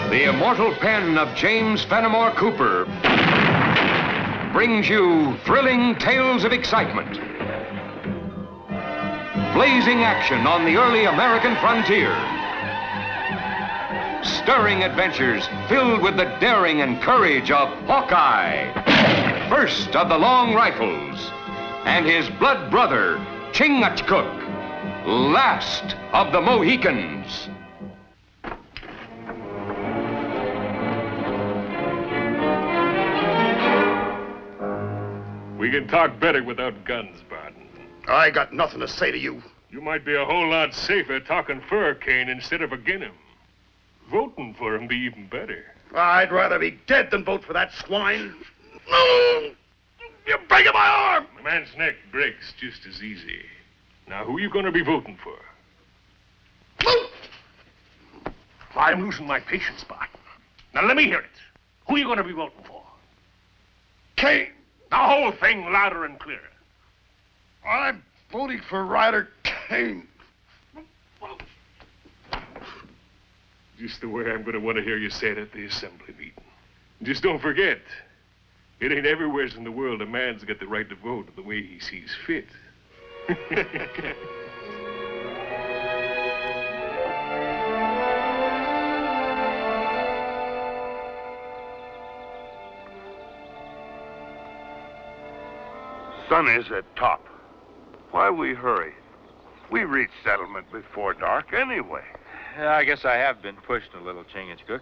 The immortal pen of James Fenimore Cooper brings you thrilling tales of excitement, blazing action on the early American frontier, stirring adventures filled with the daring and courage of Hawkeye, first of the Long Rifles, and his blood brother, Chingachgook, last of the Mohicans. We can talk better without guns, Barton. I got nothing to say to you. You might be a whole lot safer talking for Kane instead of against him. Voting for him be even better. I'd rather be dead than vote for that swine. No! You're breaking my arm! A man's neck breaks just as easy. Now, who you going to be voting for? I'm losing my patience, Barton. Now, let me hear it. Who you going to be voting for? Kane. The whole thing louder and clearer. I'm voting for Ryder Kane. Just the way I'm going to want to hear you say it at the assembly meeting. Just don't forget, it ain't everywhere in the world a man's got the right to vote the way he sees fit. Sun is at top. Why we hurry? We reach settlement before dark anyway. Yeah, I guess I have been pushed a little, Chingachgook.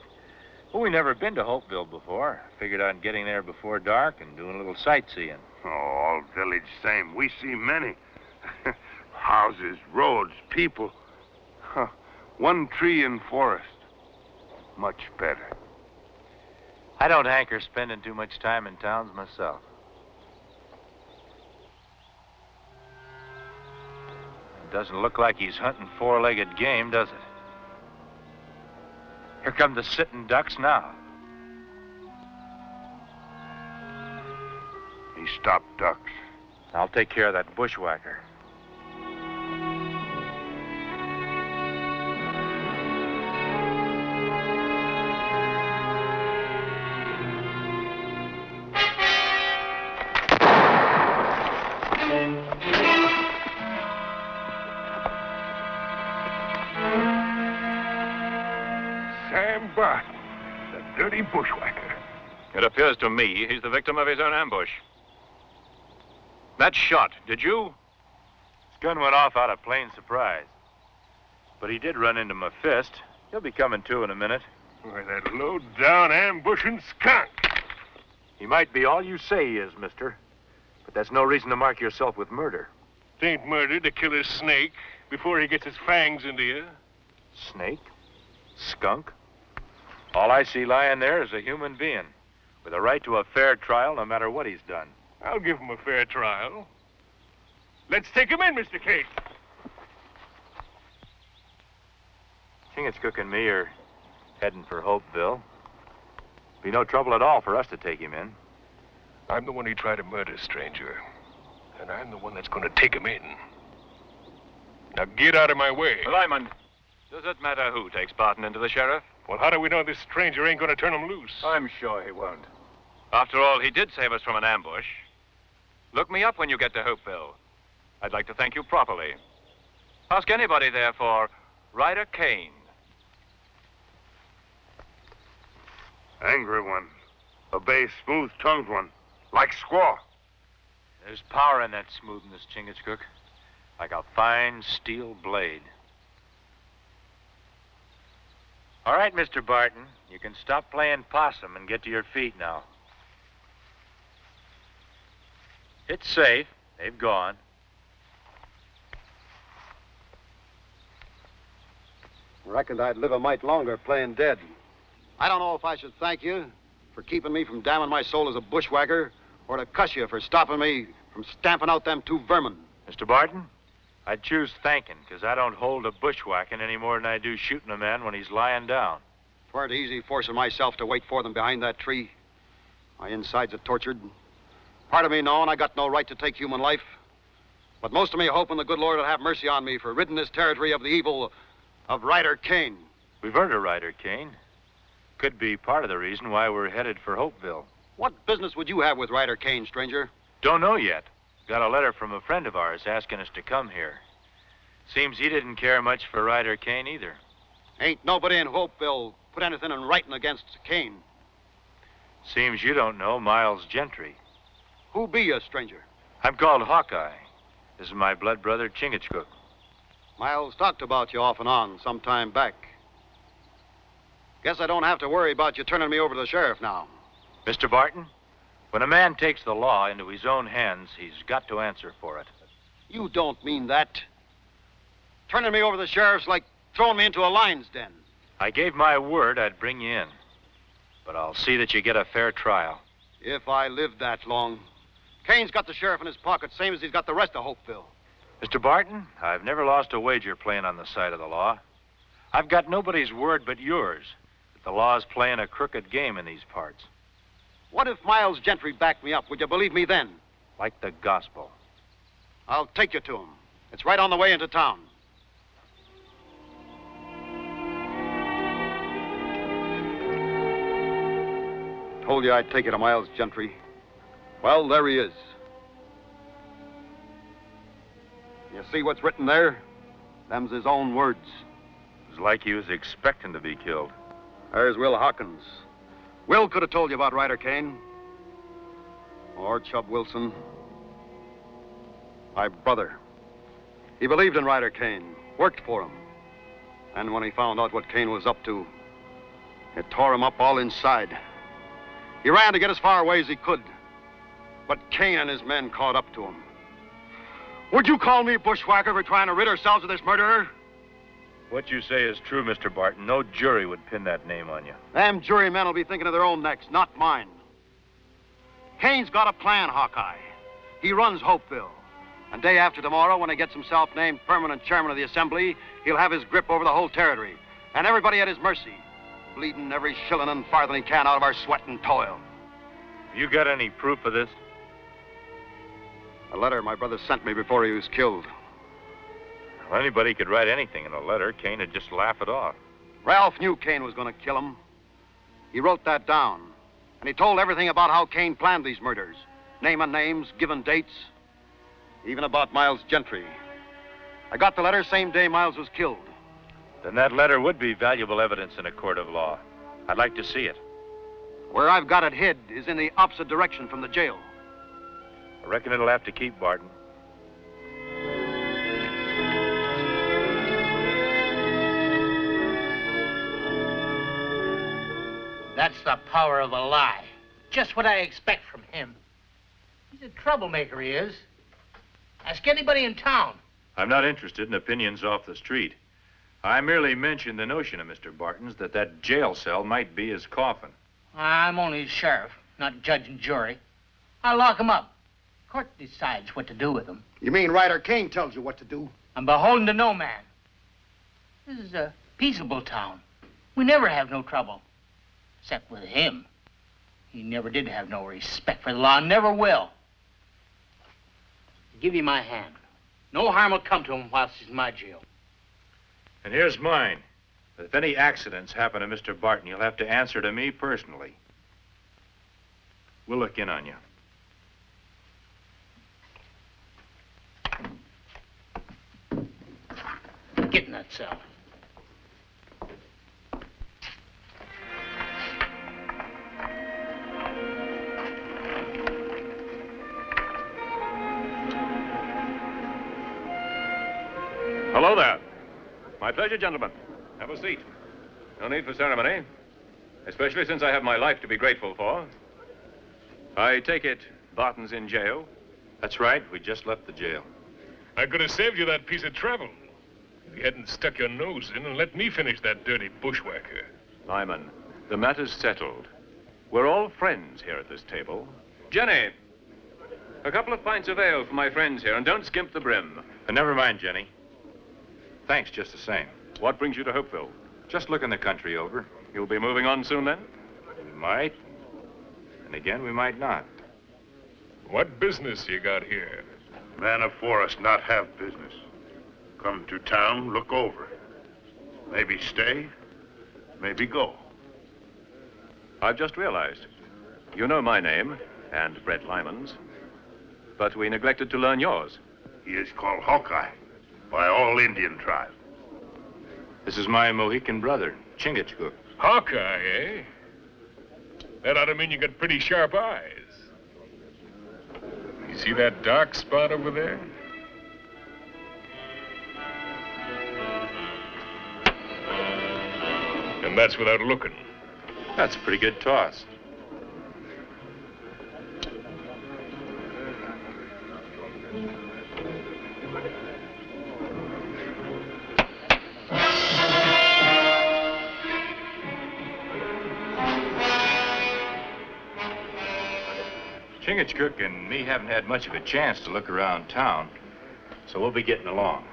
Well, we never been to Hopeville before. Figured on getting there before dark and doing a little sightseeing. Oh, all village same. We see many. Houses, roads, people. Huh. One tree in forest. Much better. I don't hanker spending too much time in towns myself. It doesn't look like he's hunting four-legged game, does it? Here come the sitting ducks now. He stopped ducks. I'll take care of that bushwhacker. Barton, the dirty bushwhacker. It appears to me he's the victim of his own ambush. That shot, did you? His gun went off out of plain surprise. But he did run into my fist. He'll be coming to in a minute. Why, that low-down ambushing skunk. He might be all you say he is, mister. But that's no reason to mark yourself with murder. It ain't murder to kill a snake before he gets his fangs into you. Snake? Skunk? All I see lying there is a human being with a right to a fair trial no matter what he's done. I'll give him a fair trial. Let's take him in, Mr. Kane. Chingachgook and me are heading for Hopeville. Be no trouble at all for us to take him in. I'm the one he tried to murder, stranger. And I'm the one that's going to take him in. Now get out of my way. Lyman, does it matter who takes Barton into the sheriff? Well, how do we know this stranger ain't going to turn him loose? I'm sure he won't. After all, he did save us from an ambush. Look me up when you get to Hopeville. I'd like to thank you properly. Ask anybody there for Ryder Kane. Angry one. A bay, smooth-tongued one. Like squaw. There's power in that smoothness, Chingachgook. Like a fine steel blade. All right, Mr. Barton. You can stop playing possum and get to your feet now. It's safe. They've gone. Reckoned I'd live a mite longer playing dead. I don't know if I should thank you for keeping me from damning my soul as a bushwhacker or to cuss you for stopping me from stamping out them two vermin. Mr. Barton, I'd choose thanking, because I don't hold a bushwhacking any more than I do shooting a man when he's lying down. 'Tweren't easy forcing myself to wait for them behind that tree. My insides are tortured. Part of me knowing I got no right to take human life. But most of me hoping the good Lord will have mercy on me for ridding this territory of the evil of Ryder Kane. We've heard of Ryder Kane. Could be part of the reason why we're headed for Hopeville. What business would you have with Ryder Kane, stranger? Don't know yet. Got a letter from a friend of ours asking us to come here. Seems he didn't care much for Ryder Kane either. Ain't nobody in Hopeville put anything in writing against Kane. Seems you don't know Miles Gentry. Who be you, stranger? I'm called Hawkeye. This is my blood brother, Chingachgook. Miles talked about you off and on some time back. Guess I don't have to worry about you turning me over to the sheriff now. Mr. Barton, when a man takes the law into his own hands, he's got to answer for it. You don't mean that. Turning me over to the sheriff's like throwing me into a lion's den. I gave my word I'd bring you in. But I'll see that you get a fair trial. If I live that long. Kane's got the sheriff in his pocket, same as he's got the rest of Hopeville. Mr. Barton, I've never lost a wager playing on the side of the law. I've got nobody's word but yours that the law's playing a crooked game in these parts. What if Miles Gentry backed me up? Would you believe me then? Like the gospel. I'll take you to him. It's right on the way into town. Told you I'd take you to Miles Gentry. Well, there he is. You see what's written there? Them's his own words. It's like he was expecting to be killed. There's Will Hawkins. Will could have told you about Ryder Kane. Or Chub Wilson. My brother. He believed in Ryder Kane, worked for him. And when he found out what Kane was up to, it tore him up all inside. He ran to get as far away as he could. But Kane and his men caught up to him. Would you call me bushwhacker for trying to rid ourselves of this murderer? What you say is true, Mr. Barton. No jury would pin that name on you. Them jurymen will be thinking of their own necks, not mine. Kane's got a plan, Hawkeye. He runs Hopeville. And day after tomorrow, when he gets himself named permanent chairman of the Assembly, he'll have his grip over the whole territory. And everybody at his mercy. Bleeding every shilling and farthing he can out of our sweat and toil. You got any proof of this? A letter my brother sent me before he was killed. Well, anybody could write anything in a letter. Kane would just laugh it off. Ralph knew Kane was going to kill him. He wrote that down. And he told everything about how Kane planned these murders. Naming names, giving dates. Even about Miles Gentry. I got the letter same day Miles was killed. Then that letter would be valuable evidence in a court of law. I'd like to see it. Where I've got it hid is in the opposite direction from the jail. I reckon it'll have to keep, Barton. That's the power of a lie. Just what I expect from him. He's a troublemaker, he is. Ask anybody in town. I'm not interested in opinions off the street. I merely mentioned the notion of Mr. Barton's that jail cell might be his coffin. I'm only a sheriff, not judge and jury. I'll lock him up. Court decides what to do with him. You mean Ryder Kane tells you what to do? I'm beholden to no man. This is a peaceable town. We never have no trouble. Except with him. He never did have no respect for the law, never will. I'll give you my hand. No harm will come to him whilst he's in my jail. And here's mine. If any accidents happen to Mr. Barton, you'll have to answer to me personally. We'll look in on you. Get in that cell. Hello there. My pleasure, gentlemen. Have a seat. No need for ceremony, especially since I have my life to be grateful for. I take it Barton's in jail? That's right. We just left the jail. I could have saved you that piece of travel if you hadn't stuck your nose in and let me finish that dirty bushwhacker. Lyman, the matter's settled. We're all friends here at this table. Jenny, a couple of pints of ale for my friends here, and don't skimp the brim. Never mind, Jenny. Thanks just the same. What brings you to Hopeville? Just looking the country over. You'll be moving on soon, then? We might. And again, we might not. What business you got here? Man of forest not have business. Come to town, look over. Maybe stay, maybe go. I've just realized. You know my name, and Brett Lyman's, but we neglected to learn yours. He is called Hawkeye by all Indian tribe. This is my Mohican brother, Chingachgook. Hawkeye, eh? That ought to mean you got pretty sharp eyes. You see that dark spot over there? And that's without looking. That's a pretty good toss. Chingachgook and me haven't had much of a chance to look around town, so we'll be getting along.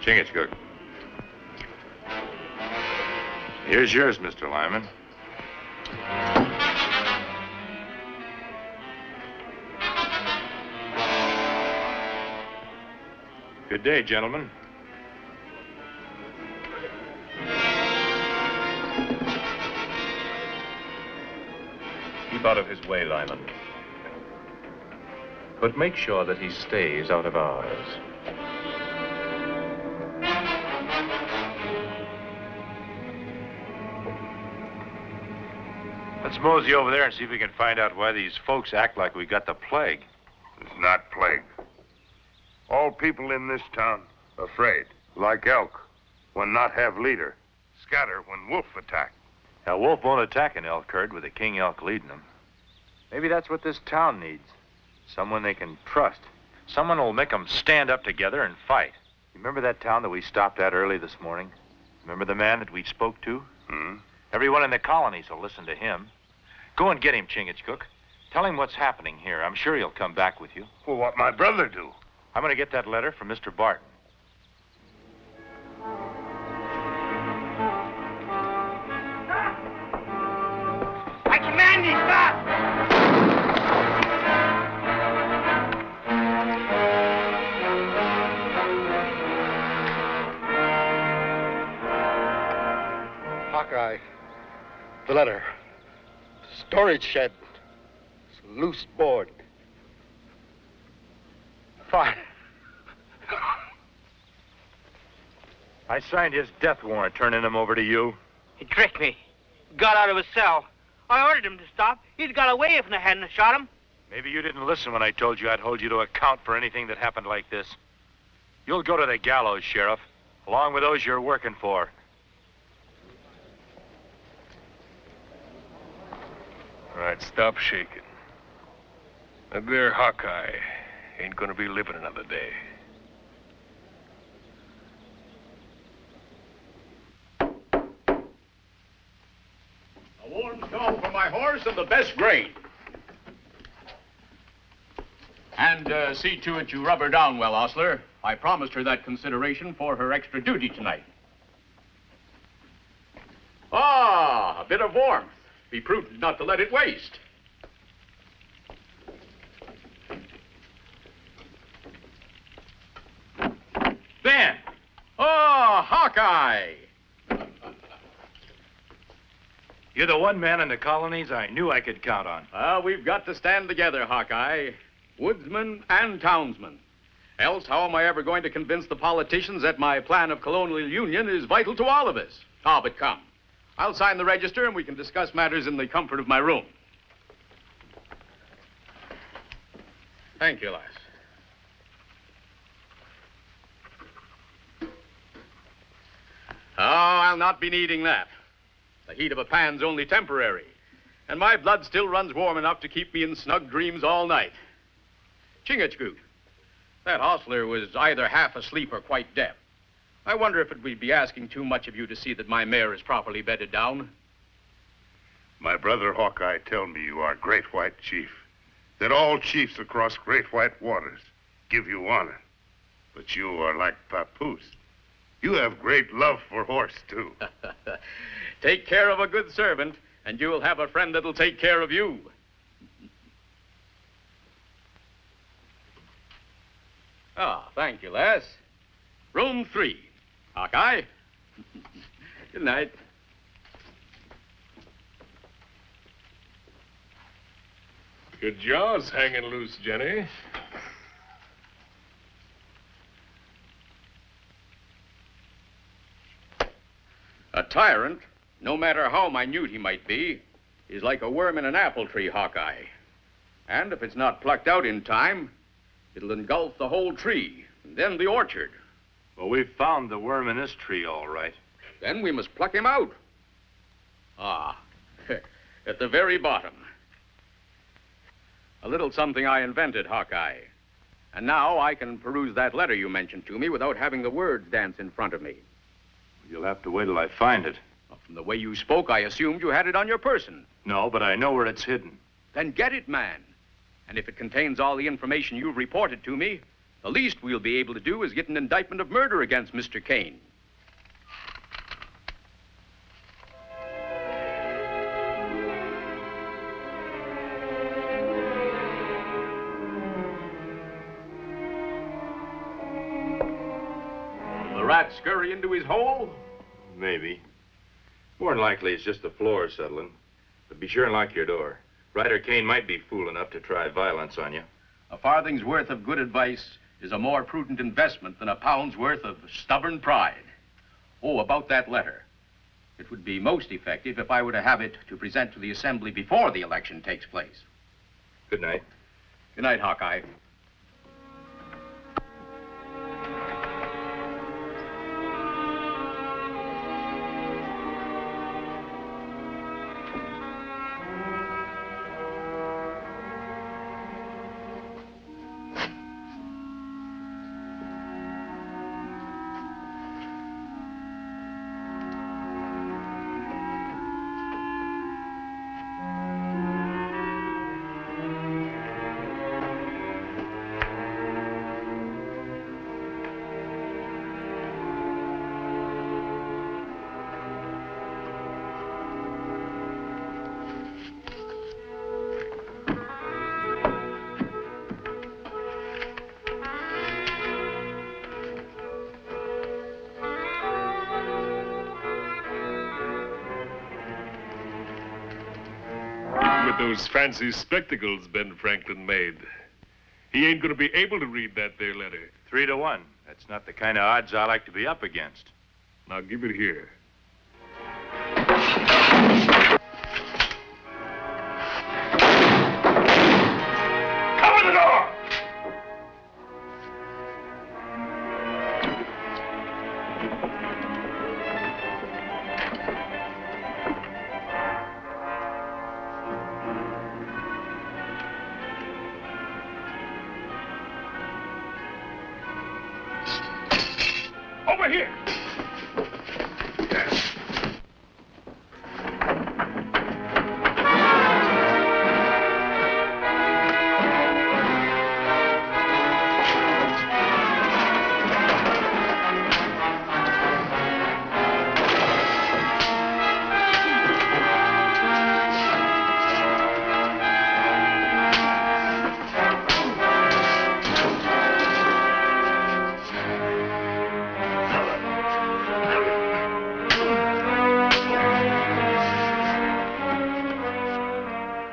Chingachgook. Here's yours, Mr. Lyman. Good day, gentlemen. Keep out of his way, Lyman. But make sure that he stays out of ours. Let's mosey over there and see if we can find out why these folks act like we got the plague. It's not plague. All people in this town afraid, like elk, when not have leader. Scatter when wolf attack. A wolf won't attack an elk herd with a king elk leading them. Maybe that's what this town needs. Someone they can trust. Someone who'll make them stand up together and fight. Remember that town that we stopped at early this morning? Remember the man that we spoke to? Hmm? Everyone in the colonies will listen to him. Go and get him, Chingachgook. Tell him what's happening here. I'm sure he'll come back with you. Well, what my brother do? I'm going to get that letter from Mr. Barton. I command you, stop! Hawkeye, the letter. Storage shed. Loose board. Fine. I signed his death warrant, turning him over to you. He tricked me. Got out of his cell. I ordered him to stop. He'd got away if I hadn't shot him. Maybe you didn't listen when I told you I'd hold you to account for anything that happened like this. You'll go to the gallows, Sheriff, along with those you're working for. All right, stop shaking. That there Hawkeye ain't gonna be living another day. A warm stall for my horse and the best grain. And see to it you rub her down well, Ostler. I promised her that consideration for her extra duty tonight. Ah, a bit of warmth. Be prudent not to let it waste. Ben! Oh, Hawkeye! You're the one man in the colonies I knew I could count on. We've got to stand together, Hawkeye. Woodsman and townsman. Else, how am I ever going to convince the politicians that my plan of colonial union is vital to all of us? Ah, but come. I'll sign the register and we can discuss matters in the comfort of my room. Thank you, lass. Oh, I'll not be needing that. The heat of a pan's only temporary, and my blood still runs warm enough to keep me in snug dreams all night. Chingachgook, that hostler was either half asleep or quite deaf. I wonder if it would be asking too much of you to see that my mare is properly bedded down. My brother Hawkeye tell me you are great white chief. That all chiefs across great white waters give you honor. But you are like papoose. You have great love for horse, too. Take care of a good servant, and you will have a friend that'll take care of you. Ah, thank you, lass. Room 3. Hawkeye. Good night. Your jaw's hanging loose, Jenny. A tyrant, no matter how minute he might be, is like a worm in an apple tree, Hawkeye. And if it's not plucked out in time, it'll engulf the whole tree, and then the orchard. Well, we've found the worm in this tree, all right. Then we must pluck him out. Ah, at the very bottom. A little something I invented, Hawkeye. And now I can peruse that letter you mentioned to me without having the words dance in front of me. You'll have to wait till I find it. Well, from the way you spoke, I assumed you had it on your person. No, but I know where it's hidden. Then get it, man. And if it contains all the information you've reported to me, the least we'll be able to do is get an indictment of murder against Mr. Kane. The rat scurry into his hole? Maybe. More than likely, it's just the floor settling. But be sure and lock your door. Ryder Kane might be fool enough to try violence on you. A farthing's worth of good advice is a more prudent investment than a pound's worth of stubborn pride. Oh, about that letter. It would be most effective if I were to have it to present to the Assembly before the election takes place. Good night. Good night, Hawkeye. Those fancy spectacles Ben Franklin made. He ain't gonna be able to read that there letter. 3 to 1. That's not the kind of odds I like to be up against. Now give it here. Cover the door! Over here. Yes.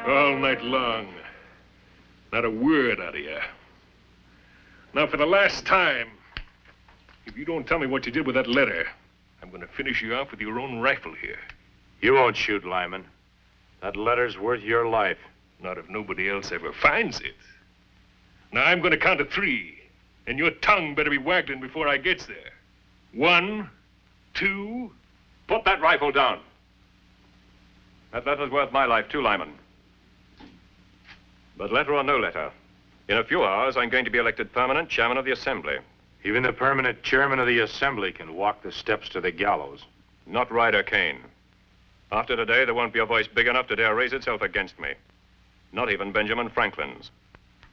All night long. Not a word out of you. Now, for the last time, if you don't tell me what you did with that letter, I'm going to finish you off with your own rifle here. You won't shoot, Lyman. That letter's worth your life. Not if nobody else ever finds it. Now, I'm going to count to 3, and your tongue better be waggling before I gets there. 1, 2... Put that rifle down. That letter's worth my life, too, Lyman. But letter or no letter, in a few hours, I'm going to be elected permanent chairman of the Assembly. Even the permanent chairman of the Assembly can walk the steps to the gallows. Not Ryder Kane. After today, there won't be a voice big enough to dare raise itself against me. Not even Benjamin Franklin's.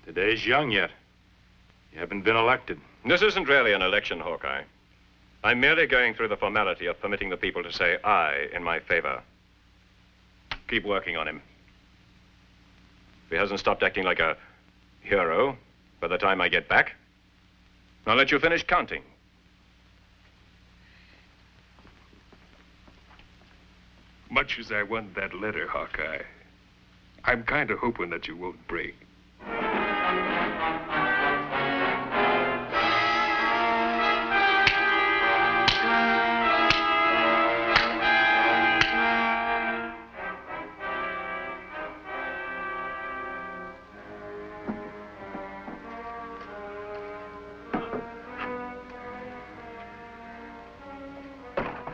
Today's young yet. You haven't been elected. This isn't really an election, Hawkeye. I'm merely going through the formality of permitting the people to say aye in my favor. Keep working on him. If he hasn't stopped acting like a hero by the time I get back, I'll let you finish counting. Much as I want that letter, Hawkeye, I'm kind of hoping that you won't break.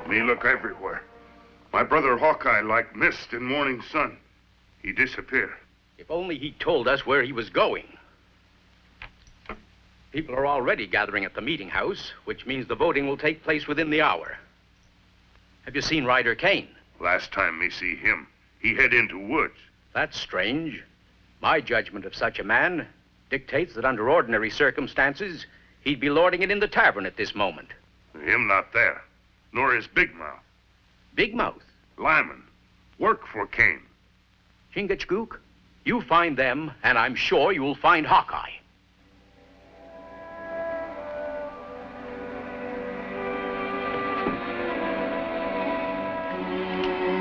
Me look everywhere. My brother Hawkeye like mist in morning sun. He disappear. If only he told us where he was going. People are already gathering at the meeting house, which means the voting will take place within the hour. Have you seen Ryder Kane? Last time me see him, he head into woods. That's strange. My judgment of such a man dictates that under ordinary circumstances, he'd be lording it in the tavern at this moment. Him not there, nor his big mouth. Big Mouth? Lyman, work for Kane. Chingachgook, you find them, and I'm sure you'll find Hawkeye.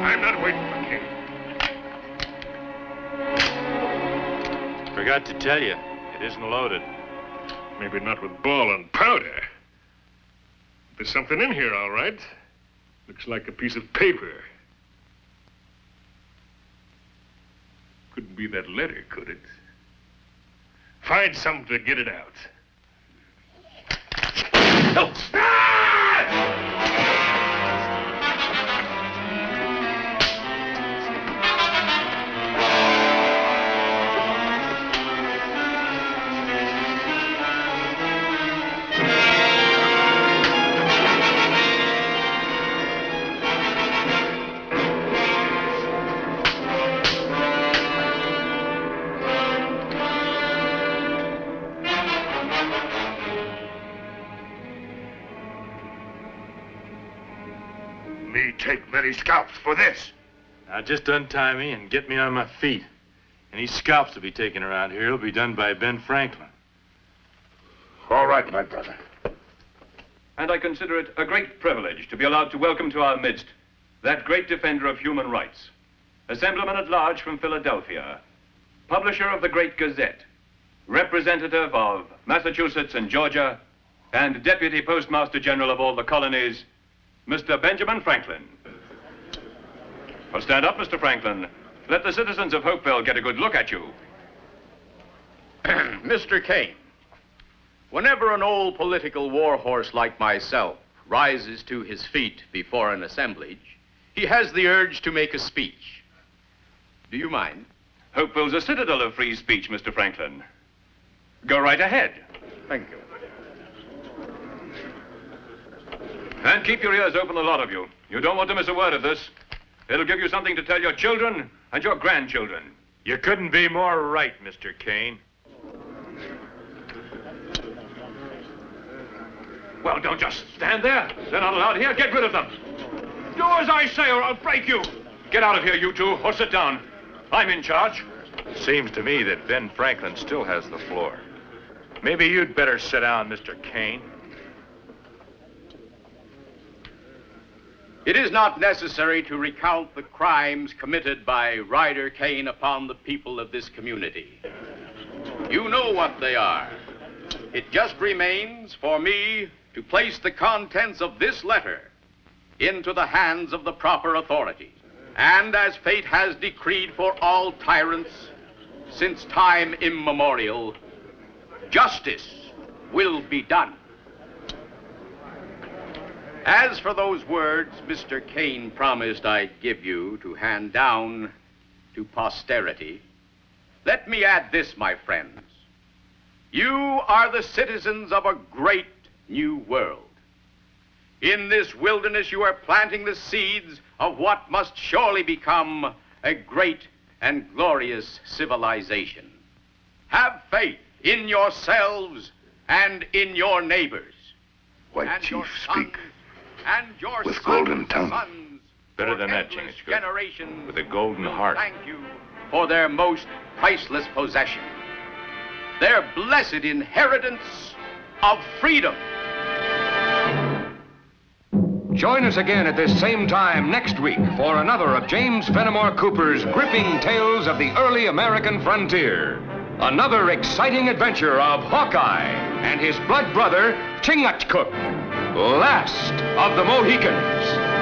I'm not waiting for Kane. Forgot to tell you, it isn't loaded. Maybe not with ball and powder. There's something in here, all right. Looks like a piece of paper. Couldn't be that letter, could it? Find something to get it out. Oh! Me take many scalps for this. Now just untie me and get me on my feet. Any scalps to be taken around here will be done by Ben Franklin. All right, my brother. And I consider it a great privilege to be allowed to welcome to our midst that great defender of human rights, Assemblyman at Large from Philadelphia, publisher of the Great Gazette, representative of Massachusetts and Georgia, and Deputy Postmaster General of all the colonies, Mr. Benjamin Franklin. Well, stand up, Mr. Franklin. Let the citizens of Hopeville get a good look at you. Mr. Kane, whenever an old political warhorse like myself rises to his feet before an assemblage, he has the urge to make a speech. Do you mind? Hopeville's a citadel of free speech, Mr. Franklin. Go right ahead. Thank you. And keep your ears open, the lot of you. You don't want to miss a word of this. It'll give you something to tell your children and your grandchildren. You couldn't be more right, Mr. Kane. Well, don't just stand there. They're not allowed here. Get rid of them. Do as I say or I'll break you. Get out of here, you two, or sit down. I'm in charge. Seems to me that Ben Franklin still has the floor. Maybe you'd better sit down, Mr. Kane. It is not necessary to recount the crimes committed by Ryder Kane upon the people of this community. You know what they are. It just remains for me to place the contents of this letter into the hands of the proper authorities. And as fate has decreed for all tyrants since time immemorial, justice will be done. As for those words Mr. Kane promised I'd give you to hand down to posterity, let me add this, my friends. You are the citizens of a great new world. In this wilderness, you are planting the seeds of what must surely become a great and glorious civilization. Have faith in yourselves and in your neighbors. White And Chief, your speak. sons and your With sons' golden tongue. sons Better for than that, endless Chingachgook. generations With a golden will heart. Thank you for their most priceless possession, their blessed inheritance of freedom. Join us again at this same time next week for another of James Fenimore Cooper's gripping tales of the early American frontier. Another exciting adventure of Hawkeye and his blood brother, Chingachgook, last of the Mohicans.